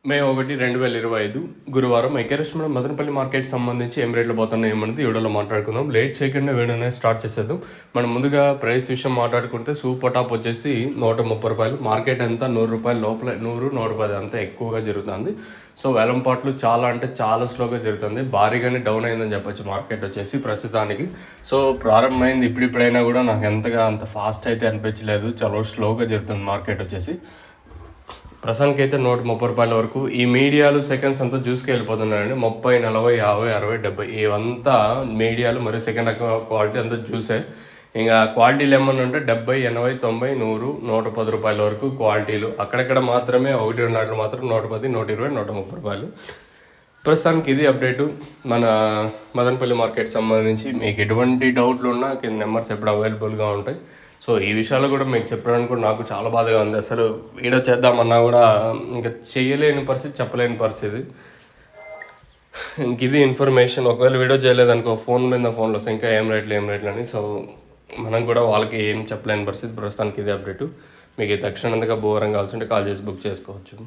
మే 1, 2025 గురువారం ఐక్యరాజ్యం మదనపల్లి మార్కెట్ సంబంధించి ఏం రేట్లు పోతున్నాయి ఏమన్నది వీడియోలో మాట్లాడుకుందాం. లేట్ చేయకుండా వీడియోనే స్టార్ట్ చేసేద్దాం. మనం ముందుగా ప్రైస్ విషయం మాట్లాడుకుంటే సూపర్ టాప్ వచ్చేసి ₹130. మార్కెట్ అంతా ₹100 లోపల, 100, 110 అంతా ఎక్కువగా జరుగుతుంది. సో వేలంపాట్లు చాలా అంటే చాలా స్లోగా జరుగుతుంది. భారీగానే డౌన్ అయిందని చెప్పొచ్చు మార్కెట్ వచ్చేసి ప్రస్తుతానికి. సో ప్రారంభమైంది ఇప్పుడిప్పుడైనా కూడా నాకు అంత ఫాస్ట్ అయితే అనిపించలేదు. చాలా స్లోగా జరుగుతుంది మార్కెట్ వచ్చేసి. ప్రస్తుతానికి అయితే ₹130 వరకు ఈ మీడియాలు సెకండ్స్ అంతా చూసుకు వెళ్ళిపోతున్నాయండి. 30, 40, 50, 60, 70 ఇవంతా మీడియాలు మరియు సెకండ్ క్వాలిటీ అంతా చూసే. ఇంకా క్వాలిటీలు ఏమన్నా ఉంటే 70, 80, 90, 100, ₹110 వరకు క్వాలిటీలు. అక్కడక్కడ మాత్రమే 1, 2 మాత్రం ₹110, ₹120, ₹130. ప్రస్తుతానికి ఇది అప్డేటు మన మదనపల్లి మార్కెట్ సంబంధించి. మీకు ఎటువంటి డౌట్లు ఉన్నా కింద నెంబర్స్ ఎప్పుడు అవైలబుల్గా ఉంటాయి. సో ఈ విషయాలు కూడా మీకు చెప్పడానికి కూడా నాకు చాలా బాధగా ఉంది. అసలు వీడియో చేద్దామన్నా కూడా ఇంకా చేయలేని పరిస్థితి, చెప్పలేని పరిస్థితి. ఇంక ఇది ఇన్ఫర్మేషన్. ఒకవేళ వీడియో చేయలేదనుకో ఫోన్లో వస్తే ఇంకా ఏం రేట్లు అని. సో మనం కూడా వాళ్ళకి ఏం చెప్పలేని పరిస్థితి. ప్రస్తుతానికి ఇది అప్డేటు. మీకు ఈ తక్షణంగా బోరం కావాల్సి ఉంటే కాల్ చేసి బుక్ చేసుకోవచ్చు.